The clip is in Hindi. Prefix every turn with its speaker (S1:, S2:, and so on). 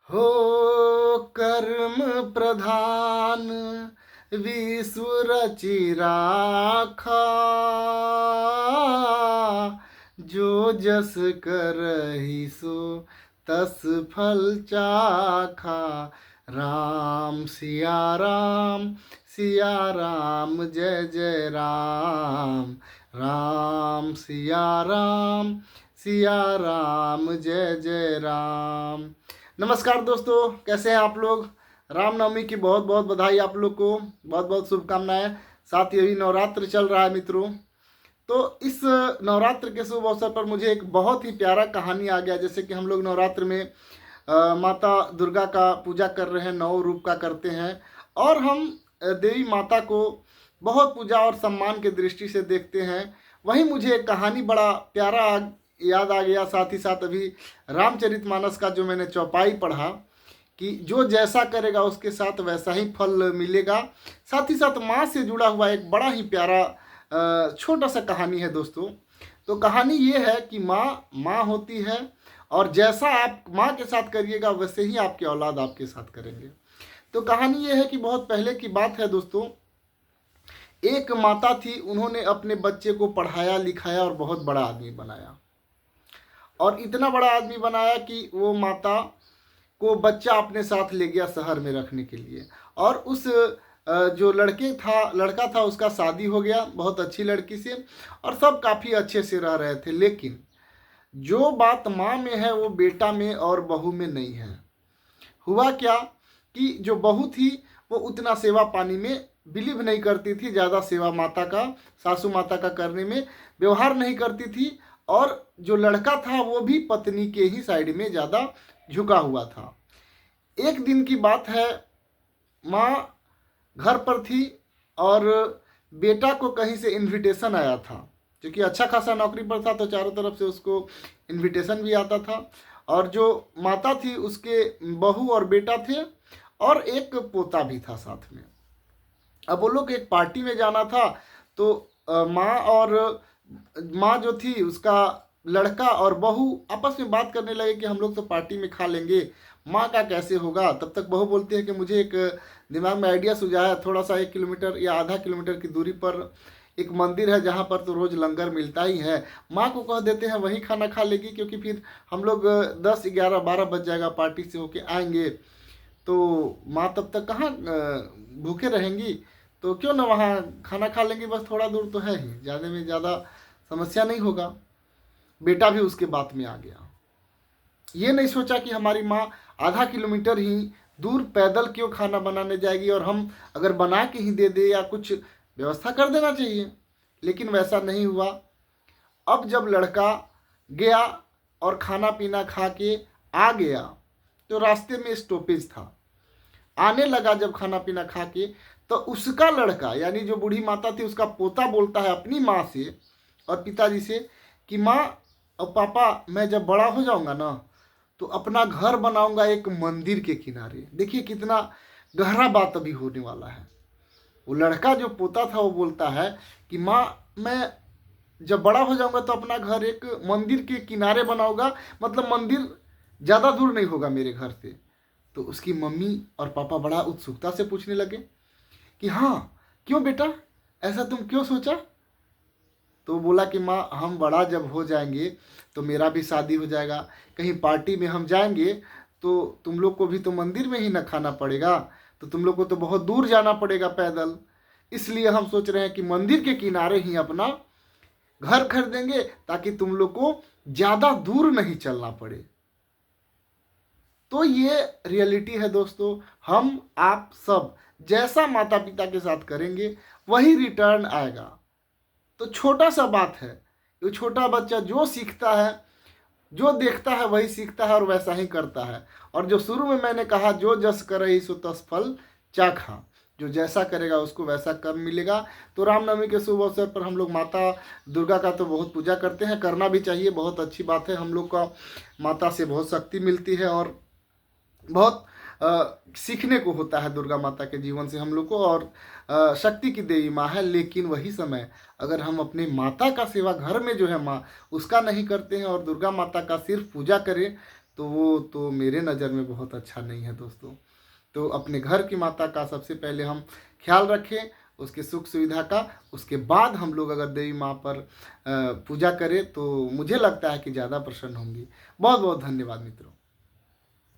S1: हो कर्म प्रधान विश्व रचि राखा, जो जस करहि सो तस फल चाखा। राम सिया राम, सिया राम जय जय राम। राम सिया राम, सिया राम जय जय राम। नमस्कार दोस्तों, कैसे हैं आप लोग। रामनवमी की बहुत बहुत बधाई आप लोग को, बहुत बहुत शुभकामनाएं। साथ ही अभी नवरात्र चल रहा है मित्रों, तो इस नवरात्र के शुभ अवसर पर मुझे एक बहुत ही प्यारा कहानी आ गया। जैसे कि हम लोग नवरात्र में माता दुर्गा का पूजा कर रहे हैं, 9 रूप का करते हैं, और हम देवी माता को बहुत पूजा और सम्मान के दृष्टि से देखते हैं। वहीं मुझे एक कहानी बड़ा प्यारा याद आ गया। साथ ही साथ अभी रामचरितमानस का जो मैंने चौपाई पढ़ा कि जो जैसा करेगा उसके साथ वैसा ही फल मिलेगा। साथ ही साथ माँ से जुड़ा हुआ एक बड़ा ही प्यारा छोटा सा कहानी है दोस्तों। तो कहानी ये है कि माँ माँ होती है, और जैसा आप माँ के साथ करिएगा वैसे ही आपके औलाद आपके साथ करेंगे। तो कहानी ये है कि बहुत पहले की बात है दोस्तों। एक माता थी, उन्होंने अपने बच्चे को पढ़ाया लिखाया और बहुत बड़ा आदमी बनाया। और इतना बड़ा आदमी बनाया कि वो माता को बच्चा अपने साथ ले गया शहर में रखने के लिए। और उस जो लड़का था उसका शादी हो गया बहुत अच्छी लड़की से, और सब काफ़ी अच्छे से रह रहे थे। लेकिन जो बात माँ में है वो बेटा में और बहू में नहीं है। हुआ क्या कि जो बहू थी वो उतना सेवा पानी में बिलीव नहीं करती थी, ज़्यादा सेवा माता का, सासू माता का करने में व्यवहार नहीं करती थी। और जो लड़का था वो भी पत्नी के ही साइड में ज़्यादा झुका हुआ था। एक दिन की बात है, माँ घर पर थी और बेटा को कहीं से इनविटेशन आया था। क्योंकि अच्छा खासा नौकरी पर था तो चारों तरफ से उसको इनविटेशन भी आता था। और जो माता थी उसके बहू और बेटा थे, और एक पोता भी था साथ में। अब वो लोग एक पार्टी में जाना था, तो माँ जो थी उसका लड़का और बहू आपस में बात करने लगे कि हम लोग तो पार्टी में खा लेंगे, माँ का कैसे होगा। तब तक बहू बोलती है कि मुझे एक दिमाग में आइडिया सूझा है, थोड़ा सा 1 किलोमीटर या आधा किलोमीटर की दूरी पर एक मंदिर है जहाँ पर तो रोज़ लंगर मिलता ही है। माँ को कह देते हैं वहीं खाना खा लेगी, क्योंकि फिर हम लोग 10 11 12 बज जाएगा पार्टी से होके आएंगे, तो माँ तब तक कहाँ भूखे रहेंगी। तो क्यों ना वहाँ खाना खा लेंगे, बस थोड़ा दूर तो है ही, ज़्यादा में ज़्यादा समस्या नहीं होगा। बेटा भी उसके बात में आ गया। ये नहीं सोचा कि हमारी माँ आधा किलोमीटर ही दूर पैदल क्यों खाना बनाने जाएगी, और हम अगर बना के ही दे दे या कुछ व्यवस्था कर देना चाहिए। लेकिन वैसा नहीं हुआ। अब जब लड़का गया और खाना पीना खा के आ गया, तो रास्ते में स्टॉपेज था। आने लगा जब खाना पीना खा के, तो उसका लड़का यानी जो बूढ़ी माता थी उसका पोता बोलता है अपनी माँ से और पिताजी से कि माँ और पापा, मैं जब बड़ा हो जाऊंगा ना तो अपना घर बनाऊंगा एक मंदिर के किनारे। देखिए कितना गहरा बात अभी होने वाला है। वो लड़का जो पोता था वो बोलता है कि माँ, मैं जब बड़ा हो जाऊंगा तो अपना घर एक मंदिर के किनारे बनाऊंगा, मतलब मंदिर ज़्यादा दूर नहीं होगा मेरे घर से। तो उसकी मम्मी और पापा बड़ा उत्सुकता से पूछने लगे कि हाँ, क्यों बेटा, ऐसा तुम क्यों सोचा। तो बोला कि माँ, हम बड़ा जब हो जाएंगे तो मेरा भी शादी हो जाएगा, कहीं पार्टी में हम जाएंगे तो तुम लोग को भी तो मंदिर में ही ना खाना पड़ेगा, तो तुम लोग को तो बहुत दूर जाना पड़ेगा पैदल। इसलिए हम सोच रहे हैं कि मंदिर के किनारे ही अपना घर खरीदेंगे, ताकि तुम लोग को ज़्यादा दूर नहीं चलना पड़े। तो ये रियलिटी है दोस्तों। हम आप सब जैसा माता पिता के साथ करेंगे वही रिटर्न आएगा। तो छोटा सा बात है, ये छोटा बच्चा जो सीखता है, जो देखता है वही सीखता है और वैसा ही करता है। और जो शुरू में मैंने कहा, जो जस करहि सो तस फल चाखा, जो जैसा करेगा उसको वैसा कर्म मिलेगा। तो रामनवमी के शुभ अवसर पर हम लोग माता दुर्गा का तो बहुत पूजा करते हैं, करना भी चाहिए, बहुत अच्छी बात है। हम लोग का माता से बहुत शक्ति मिलती है और बहुत सीखने को होता है दुर्गा माता के जीवन से हम लोग को। और शक्ति की देवी माँ है। लेकिन वही समय अगर हम अपने माता का सेवा घर में जो है माँ उसका नहीं करते हैं और दुर्गा माता का सिर्फ पूजा करें, तो वो तो मेरे नज़र में बहुत अच्छा नहीं है दोस्तों। तो अपने घर की माता का सबसे पहले हम ख्याल रखें, उसके सुख सुविधा का, उसके बाद हम लोग अगर देवी माँ पर पूजा करें तो मुझे लगता है कि ज़्यादा प्रसन्न होंगी। बहुत बहुत धन्यवाद मित्रों।